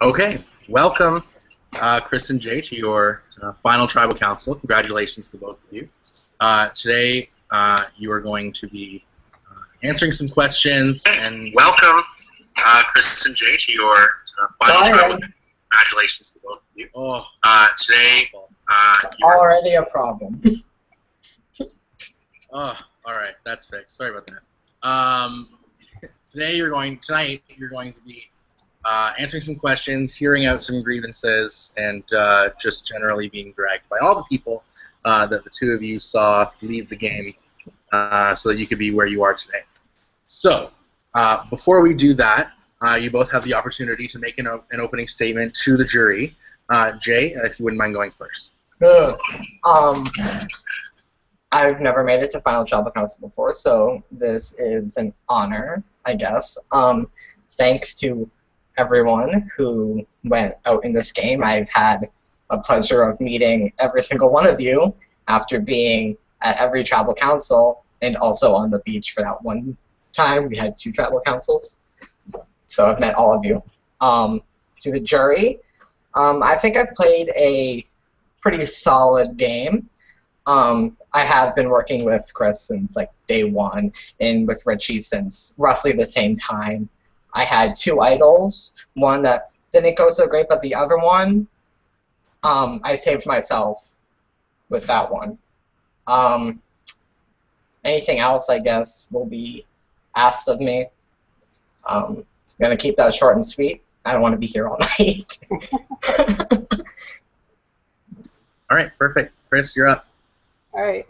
Okay, welcome, Chris and Jay, to your final tribal council. Congratulations to both of you. Today, you are going to be answering some questions. And welcome, Chris and Jay, to your final tribal. Congratulations to both of you. Today, already a problem. Oh, all right, that's fixed. Sorry about that. Tonight you're going to be answering some questions, hearing out some grievances, and just generally being dragged by all the people that the two of you saw leave the game so that you could be where you are today. So, before we do that, you both have the opportunity to make an opening statement to the jury. Jay, if you wouldn't mind going first. I've never made it to Final Tribal Council before, so this is an honor, I guess. Thanks to everyone who went out in this game. I've had a pleasure of meeting every single one of you after being at every tribal council and also on the beach for that one time. We had 2 tribal councils, so I've met all of you. To the jury, I think I've played a pretty solid game. I have been working with Chris since like day 1 and with Richie since roughly the same time. I had 2 idols, one that didn't go so great, but the other one, I saved myself with that one. Anything else, I guess, will be asked of me. I'm going to keep that short and sweet. I don't want to be here all night. All right, perfect. Chris, you're up. Alright,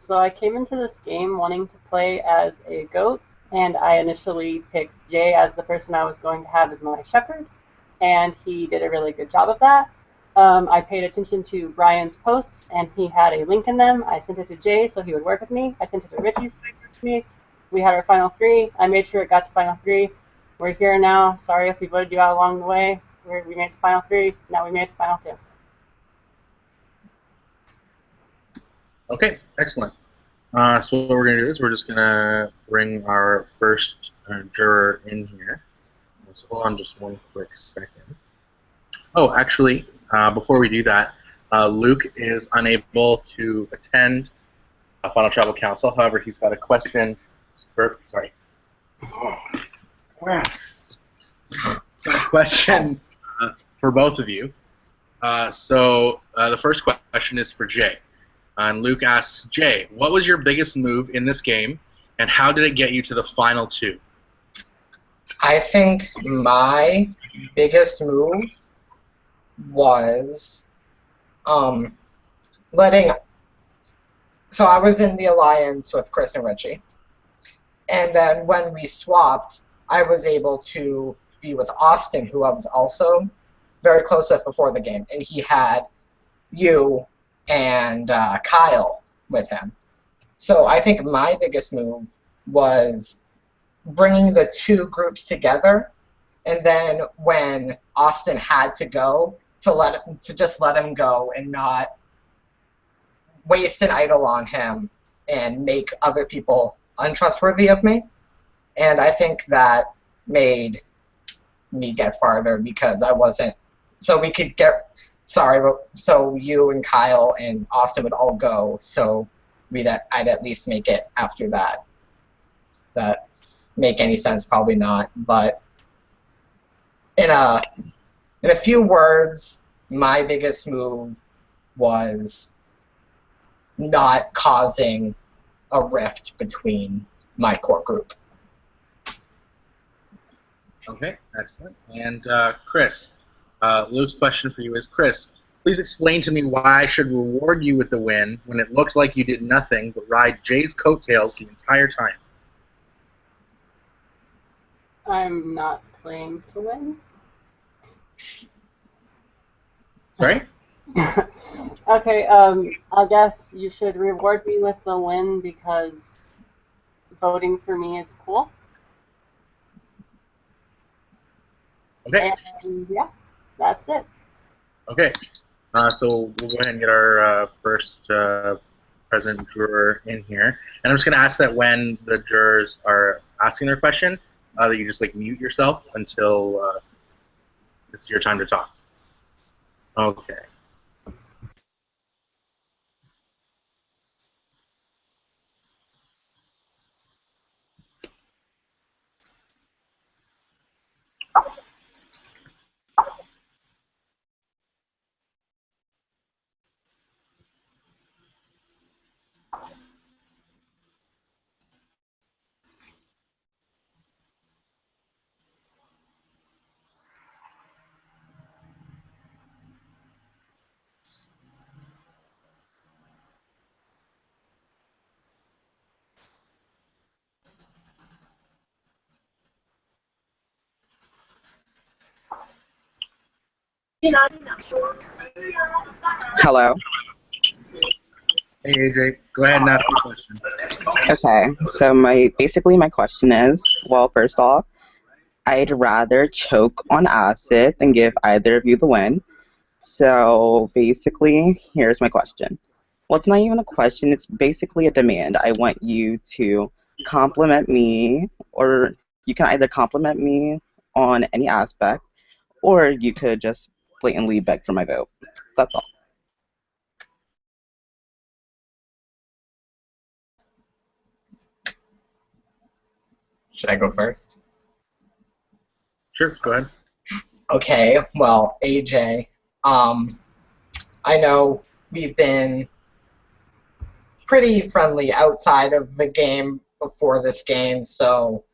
so I came into this game wanting to play as a goat, and I initially picked Jay as the person I was going to have as my shepherd, and he did a really good job of that. I paid attention to Brian's posts, and he had a link in them. I sent it to Jay so he would work with me. I sent it to Richie so he would work with me. We had our final 3. I made sure it got to final 3. We're here now. Sorry if we voted you out along the way. We made it to final 3. Now we made it to final 2. Okay, excellent. So what we're going to do is we're just going to bring our first juror in here. So hold on just one quick second. Oh, actually, before we do that, Luke is unable to attend a Final Tribal Council. However, he's got a question. Sorry. Question for both of you. So the first question is for Jay. And Luke asks, Jay, what was your biggest move in this game, and how did it get you to the final 2? I think my biggest move was letting... So I was in the alliance with Chris and Richie, and then when we swapped, I was able to be with Austin, who I was also very close with before the game, and he had you and Kyle with him. So I think my biggest move was bringing the 2 groups together, and then when Austin had to go, to just let him go and not waste an idol on him and make other people untrustworthy of me. And I think that made me get farther because I wasn't... So we could get... Sorry, but so you and Kyle and Austin would all go, so I'd at least make it after that. That make any sense? Probably not. But in a few words, my biggest move was not causing a rift between my core group. Okay, excellent. And Chris. Luke's question for you is, Chris, please explain to me why I should reward you with the win when it looks like you did nothing but ride Jay's coattails the entire time. I'm not playing to win. Sorry? Okay, I guess you should reward me with the win because voting for me is cool. Okay. And yeah. That's it. Okay, so we'll go ahead and get our first present juror in here. And I'm just going to ask that when the jurors are asking their question, that you just like mute yourself until It's your time to talk. Okay. Hello. Hey AJ, go ahead and ask your question. Okay, so my question is, well, first off, I'd rather choke on acid than give either of you the win. So basically, here's my question. Well, it's not even a question, it's basically a demand. I want you to compliment me, or you can either compliment me on any aspect, or you could just blatantly beg for my vote. That's all. Should I go first? Sure, go ahead. Okay, well, AJ, I know we've been pretty friendly outside of the game before this game, so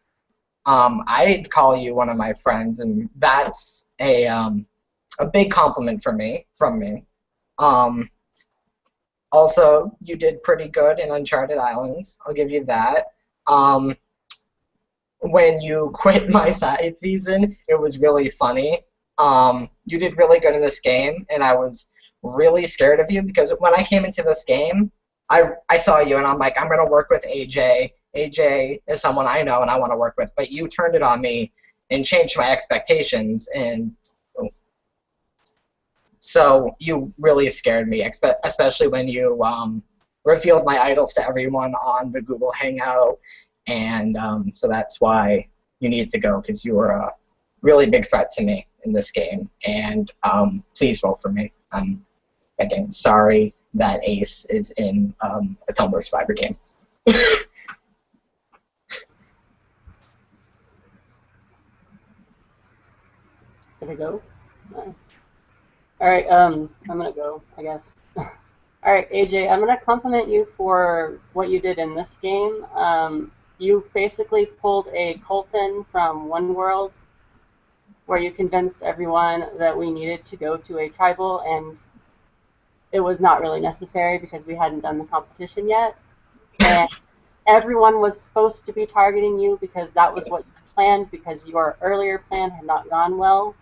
I'd call you one of my friends, and that's a big compliment from me. Um, Also, you did pretty good in Uncharted Islands. I'll give you that. Um, when you quit my side season, it was really funny. You did really good in this game, and I was really scared of you because when I came into this game, I saw you, and I'm like, I'm gonna work with AJ. AJ is someone I know and I want to work with, but you turned it on me and changed my expectations, and so you really scared me, especially when you revealed my idols to everyone on the Google Hangout, and so that's why you need to go, because you were a really big threat to me in this game, and please vote for me. Again, sorry that Ace is in a Tumblr Survivor game. Can I go? No. All right. I'm gonna go, I guess. All right, AJ. I'm gonna compliment you for what you did in this game. You basically pulled a Colton from One World, where you convinced everyone that we needed to go to a tribal, and it was not really necessary because we hadn't done the competition yet. And everyone was supposed to be targeting you because that was what you planned, because your earlier plan had not gone well.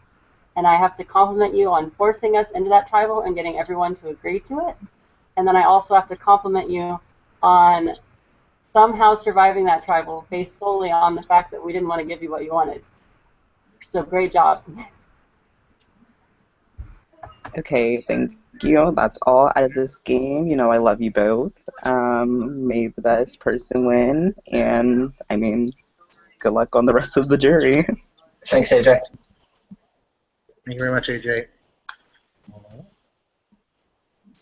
And I have to compliment you on forcing us into that tribal and getting everyone to agree to it. And then I also have to compliment you on somehow surviving that tribal based solely on the fact that we didn't want to give you what you wanted. So great job. Okay, thank you. That's all out of this game. You know, I love you both. May the best person win, and I mean, good luck on the rest of the jury. Thanks, AJ. Thank you very much, AJ.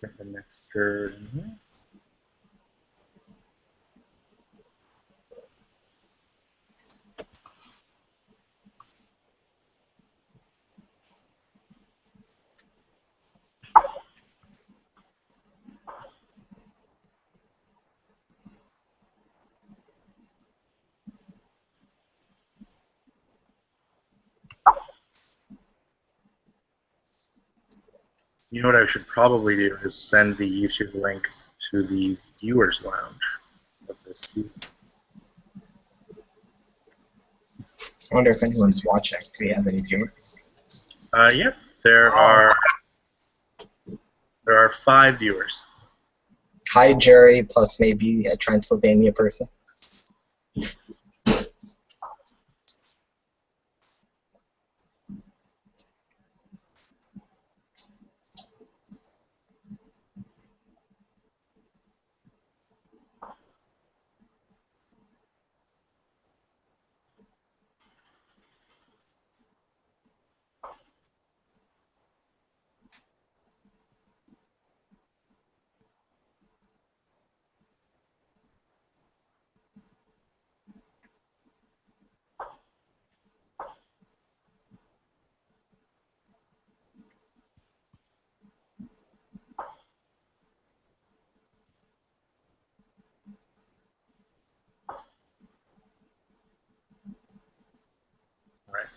Get the next juror in here. You know what I should probably do is send the YouTube link to the viewers lounge of this season. I wonder if anyone's watching. Do we have any viewers? Yep, there are 5 viewers. Hi, jury, plus maybe a Transylvania person.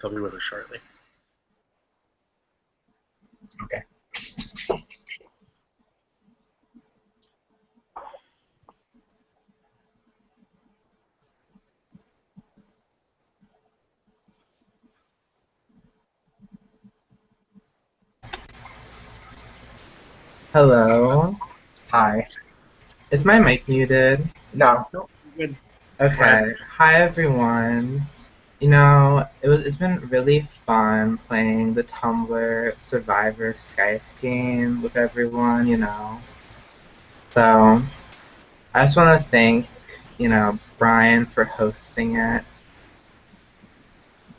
they'll be with us shortly. Okay. Hello. Hi. Is my mic muted? No. No, good. Okay. Hi everyone. You know, it's been really fun playing the Tumblr Survivor Skype game with everyone, you know. So I just want to thank, Brian for hosting it.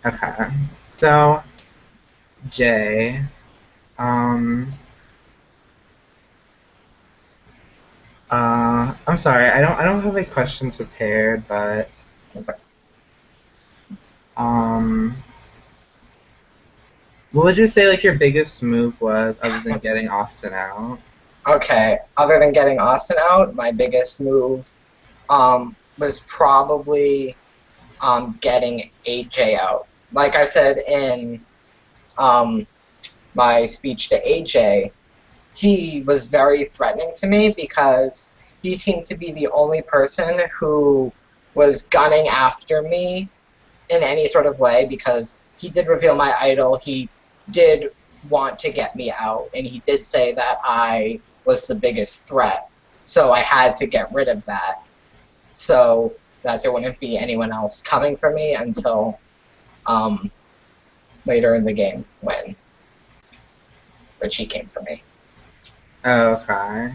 Okay. So Jay, um I'm sorry, I don't have any questions prepared, but That's okay. um what would you say like your biggest move was other than getting Austin out? Okay. Other than getting Austin out, my biggest move was probably getting AJ out. Like I said in um, my speech to AJ, he was very threatening to me because he seemed to be the only person who was gunning after me in any sort of way because he did reveal my idol. He did want to get me out, and he did say that I was the biggest threat. So I had to get rid of that so that there wouldn't be anyone else coming for me until later in the game when Richie came for me. Okay.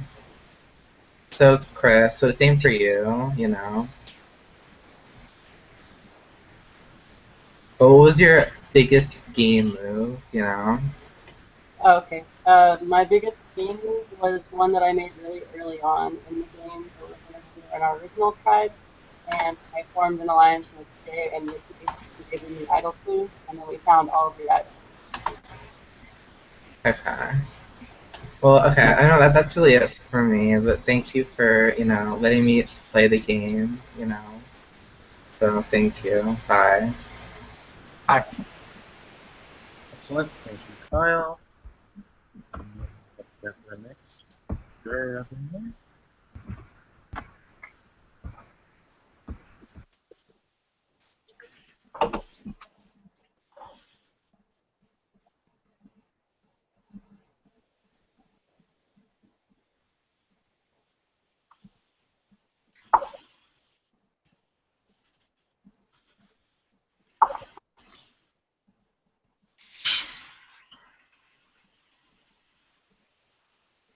So Chris, so the same for you, you know. But what was your biggest game move, you know? Okay. My biggest game move was one that I made really early on in the game. It was when we were in our original tribe, and I formed an alliance with Jay and Ricky to give me idol clues, and then we found all of the idols. Okay. Well, okay, I know that's really it for me, but thank you for, letting me play the game, you know. So thank you. Bye. Hi. Excellent. Thank you, Kyle. What's that for the next? Sure, nothing more.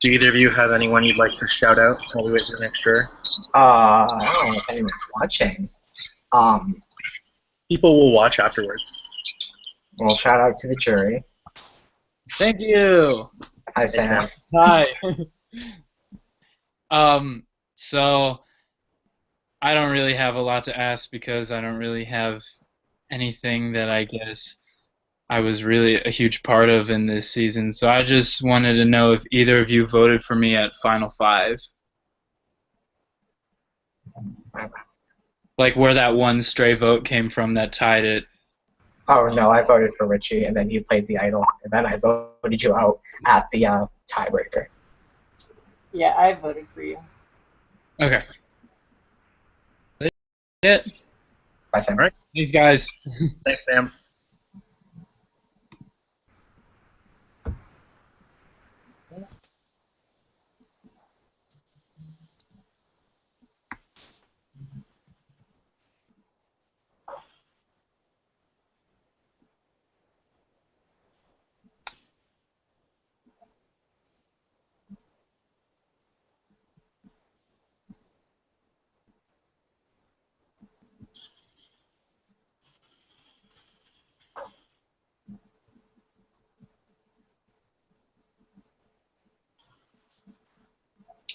Do either of you have anyone you'd like to shout out while we wait for the next juror? I don't know if anyone's watching. People will watch afterwards. Well, shout out to the jury. Thank you. Hi, Sam. Hi. So I don't really have a lot to ask because I don't really have anything that I guess I was really a huge part of in this season. So I just wanted to know if either of you voted for me at Final Five. Like where that one stray vote came from that tied it. Oh, no, I voted for Richie, and then you played the idol, and then I voted you out at the tiebreaker. Yeah, I voted for you. Okay. That's it. Bye, Sam. All right. Thanks, guys. Thanks, Sam.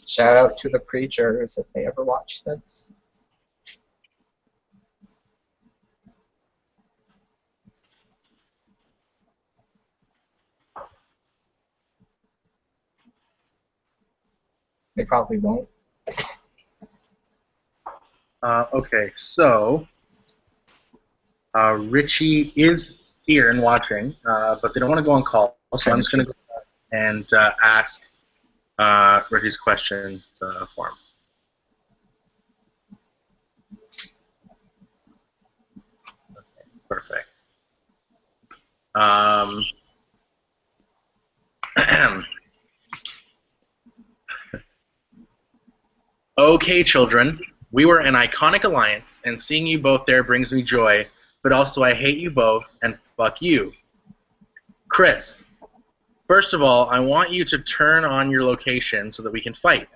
Shout out to the pre-jurors if they ever watch this. They probably won't. Okay, so Richie is here and watching, but they don't want to go on call, so I'm just going to go and ask Richie's questions for him. Okay, perfect. Okay, children, we were an iconic alliance, and seeing you both there brings me joy, but also I hate you both, and fuck you. Chris, first of all, I want you to turn on your location so that we can fight.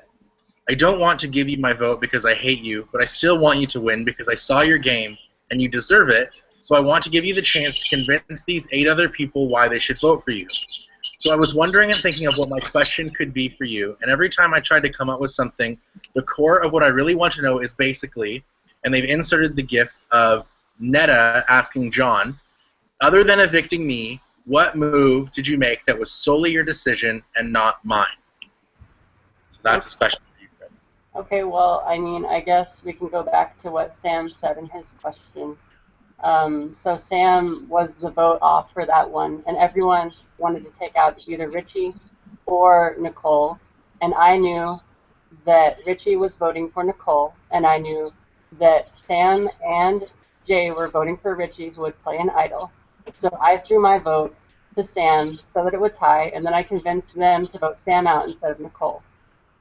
I don't want to give you my vote because I hate you, but I still want you to win because I saw your game, and you deserve it, so I want to give you the chance to convince these 8 other people why they should vote for you. So I was wondering and thinking of what my question could be for you, and every time I tried to come up with something, the core of what I really want to know is basically, and they've inserted the gif of Netta asking John, other than evicting me, what move did you make that was solely your decision and not mine? So that's a special for you, Chris. Okay, well, I mean, I guess we can go back to what Sam said in his question. So Sam was the vote off for that one, and everyone wanted to take out either Richie or Nicole, and I knew that Richie was voting for Nicole, and I knew that Sam and Jay were voting for Richie, who would play an idol. So I threw my vote to Sam so that it would tie, and then I convinced them to vote Sam out instead of Nicole.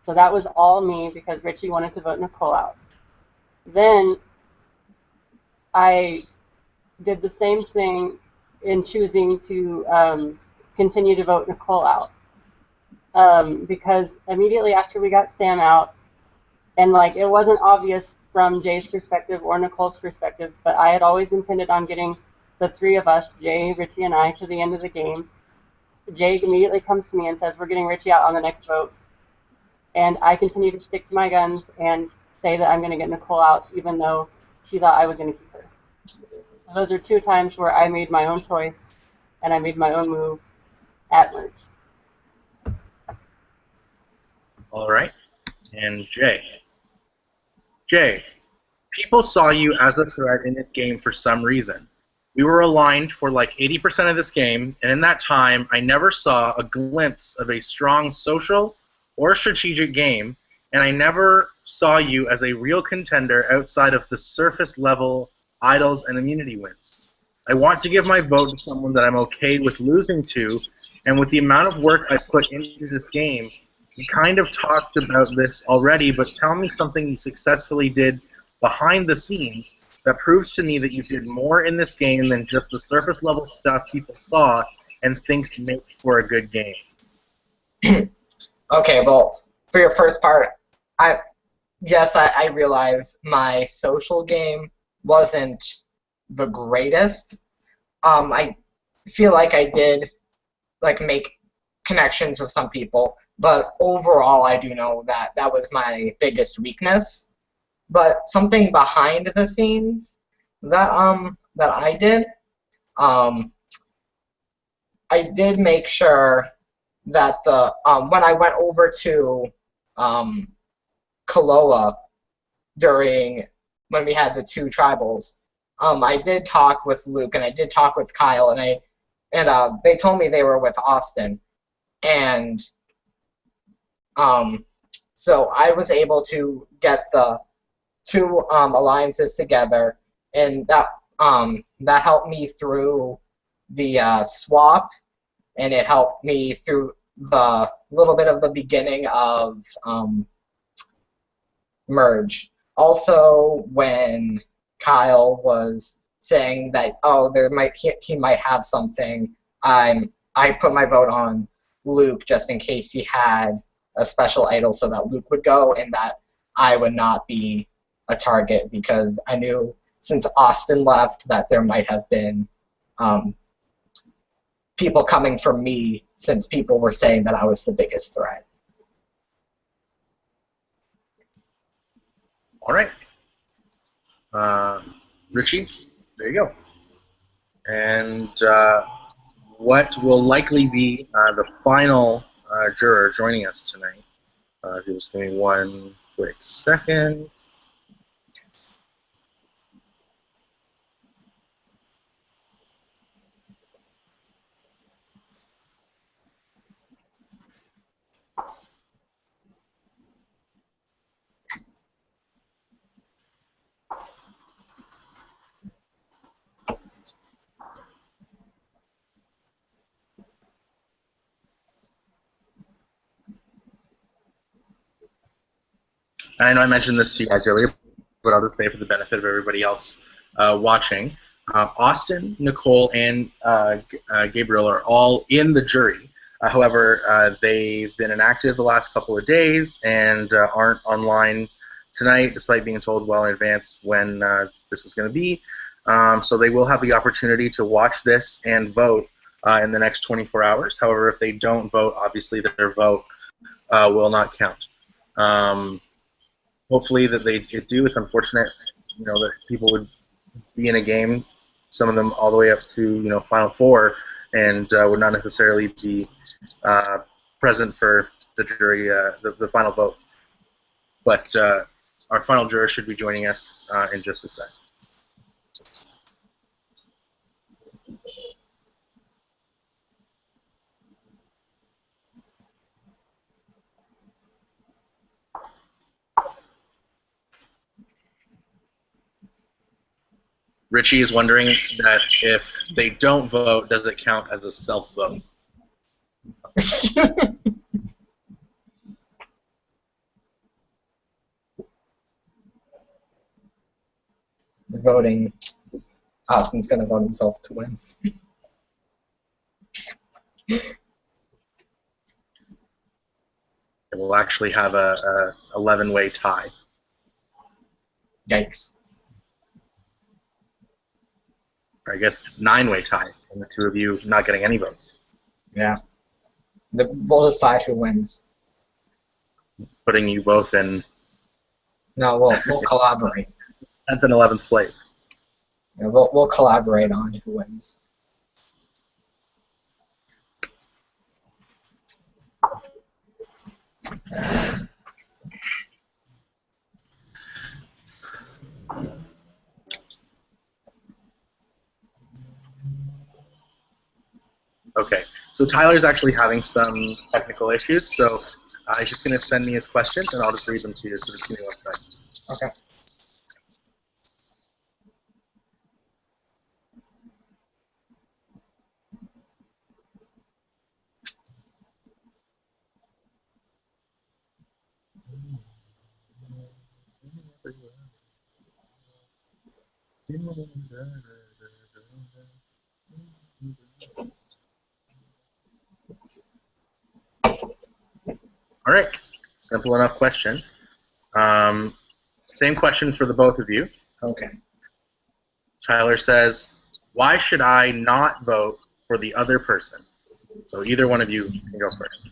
So that was all me because Richie wanted to vote Nicole out. Then I did the same thing in choosing to continue to vote Nicole out. Because immediately after we got Sam out, and like it wasn't obvious from Jay's perspective or Nicole's perspective, but I had always intended on getting the 3 of us, Jay, Richie, and I, to the end of the game. Jay immediately comes to me and says, we're getting Richie out on the next vote. And I continue to stick to my guns and say that I'm going to get Nicole out, even though she thought I was going to keep her. Those are 2 times where I made my own choice and I made my own move at merge. All right. And Jay. Jay, people saw you as a threat in this game for some reason. We were aligned for like 80% of this game, and in that time, I never saw a glimpse of a strong social or strategic game, and I never saw you as a real contender outside of the surface level idols and immunity wins. I want to give my vote to someone that I'm okay with losing to, and with the amount of work I put into this game, you kind of talked about this already, but tell me something you successfully did behind the scenes that proves to me that you did more in this game than just the surface level stuff people saw and thinks make for a good game. Okay, well, for your first part, I realize my social game wasn't the greatest. I feel like I did make connections with some people, but overall I do know that that was my biggest weakness. But something behind the scenes that I did, I did make sure that the when I went over to Kaloa during when we had the 2 tribals, I did talk with Luke and I did talk with Kyle, and they told me they were with Austin, and so I was able to get the 2 alliances together, and that helped me through the swap, and it helped me through the little bit of the beginning of merge. Also, when Kyle was saying that he might have something, I put my vote on Luke just in case he had a special idol, so that Luke would go and that I would not be a target, because I knew since Austin left that there might have been people coming for me, since people were saying that I was the biggest threat. All right. Richie, there you go. And what will likely be the final juror joining us tonight. If you just give me one quick second. and I know I mentioned this to you guys earlier, but I'll just say for the benefit of everybody else watching, Austin, Nicole, and Gabriel are all in the jury. However, they've been inactive the last couple of days and aren't online tonight, despite being told well in advance when this was going to be. So they will have the opportunity to watch this and vote in the next 24 hours. However, if they don't vote, obviously their vote will not count. Hopefully that they do. It's unfortunate, that people would be in a game, some of them all the way up to Final Four, and would not necessarily be present for the jury, the final vote. But our final juror should be joining us in just a sec. Richie is wondering that if they don't vote, does it count as a self-vote? Voting. Austin's going to vote himself to win. It will actually have a 11-way tie. Yikes. Or I guess 9-way tie, and the two of you not getting any votes. Yeah. We'll decide who wins. Putting you both in No, we'll collaborate. 10th and 11th place. Yeah, we'll collaborate on who wins. Okay, so Tyler's actually having some technical issues, so he's just going to send me his questions, and I'll just read them to you, so just give me one second. Okay. All right, simple enough question. Same question for the both of you. Okay. Tyler says, why should I not vote for the other person? So either one of you can go first.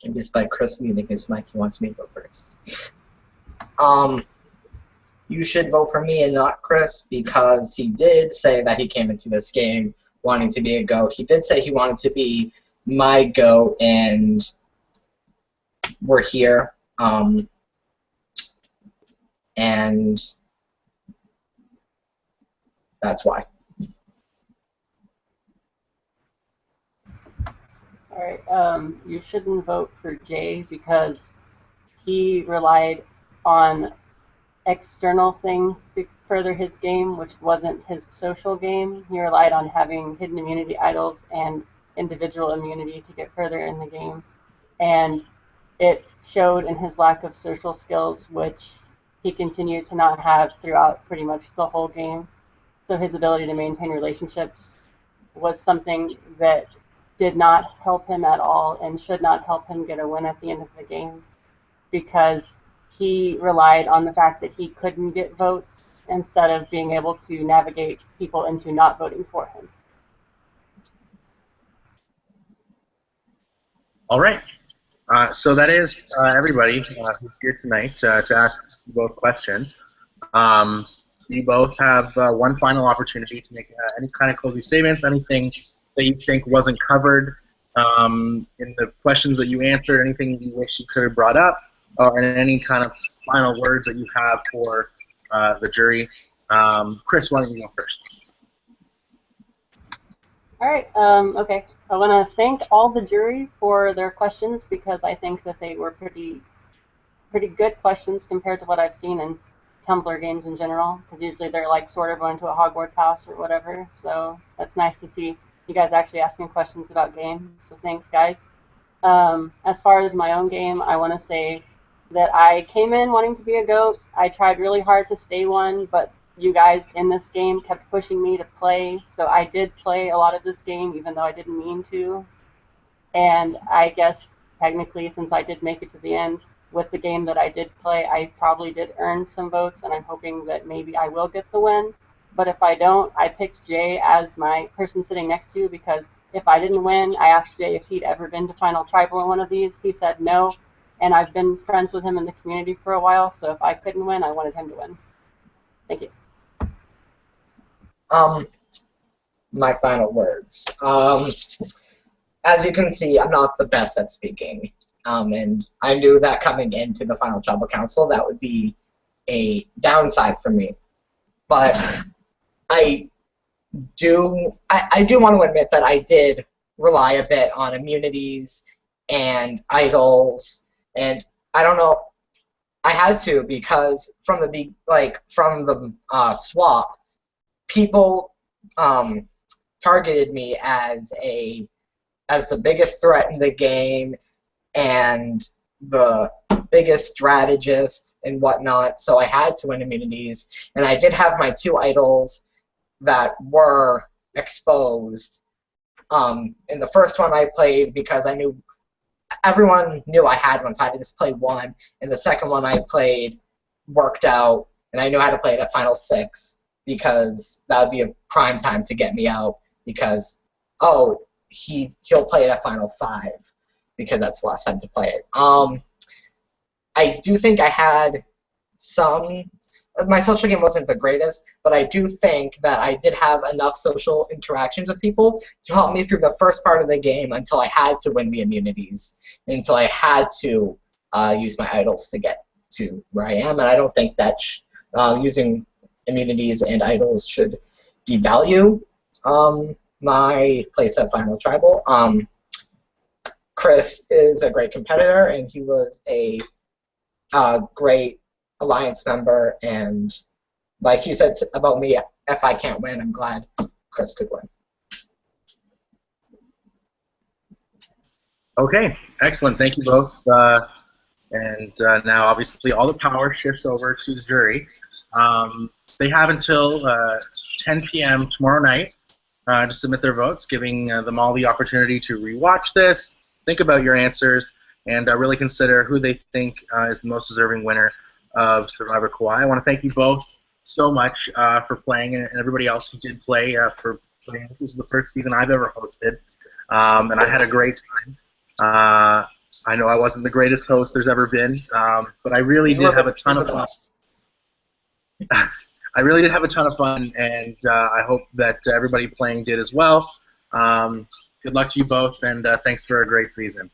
I guess by Chris muting his mic, he wants me to go first. You should vote for me and not Chris because he did say that he came into this game wanting to be a GOAT. He did say he wanted to be my GOAT, and we're here. And that's why. Alright, you shouldn't vote for Jay because he relied on external things to further his game, which wasn't his social game. He relied on having hidden immunity idols and individual immunity to get further in the game. And it showed in his lack of social skills, which he continued to not have throughout pretty much the whole game. So his ability to maintain relationships was something that did not help him at all and should not help him get a win at the end of the game, because he relied on the fact that he couldn't get votes instead of being able to navigate people into not voting for him. All right. So that is everybody who's here tonight to ask both questions. You both have one final opportunity to make any kind of closing statements, anything that you think wasn't covered in the questions that you answered, anything you wish you could have brought up, and any kind of final words that you have for the jury. Chris, why don't you go first? All right, okay. I want to thank all the jury for their questions because I think that they were pretty good questions compared to what I've seen in Tumblr games in general, because usually they're like sort of going to a Hogwarts house or whatever, so that's nice to see you guys actually asking questions about games, so thanks guys. As far as my own game, I want to say that I came in wanting to be a GOAT. I tried really hard to stay one, but you guys in this game kept pushing me to play, so I did play a lot of this game even though I didn't mean to. And I guess technically, since I did make it to the end with the game that I did play, I probably did earn some votes, and I'm hoping that maybe I will get the win. But if I don't, I picked Jay as my person sitting next to you because if I didn't win, I asked Jay if he'd ever been to Final Tribal in one of these. He said no, and I've been friends with him in the community for a while, so if I couldn't win, I wanted him to win. Thank you. My final words. As you can see, I'm not the best at speaking, and I knew that coming into the Final Tribal Council, that would be a downside for me. But I do want to admit that I did rely a bit on immunities and idols, and I don't know, I had to because from the swap, people targeted me as the biggest threat in the game and the biggest strategist and whatnot, so I had to win immunities, and I did have my 2 idols that were exposed. In the first one I played because I knew everyone knew I had one, so I had to just play one, and the second one I played worked out, and I knew how to play it at Final 6 because that would be a prime time to get me out because, oh, he'll play it at Final 5 because that's the last time to play it. I do think I had my social game wasn't the greatest, but I do think that I did have enough social interactions with people to help me through the first part of the game until I had to win the immunities, until I had to use my idols to get to where I am, and I don't think that using immunities and idols should devalue my place at Final Tribal. Chris is a great competitor, and he was a great Alliance member, and like he said about me, if I can't win, I'm glad Chris could win. Okay, excellent. Thank you both. And now, obviously, all the power shifts over to the jury. They have until 10 p.m. tomorrow night to submit their votes, giving them all the opportunity to rewatch this, think about your answers, and really consider who they think is the most deserving winner of Survivor Kauai. I want to thank you both so much for playing, and everybody else who did play for playing. This is the first season I've ever hosted, and I had a great time. I know I wasn't the greatest host there's ever been, but I really did have a ton of fun. I really did have a ton of fun, and I hope that everybody playing did as well. Good luck to you both, and thanks for a great season.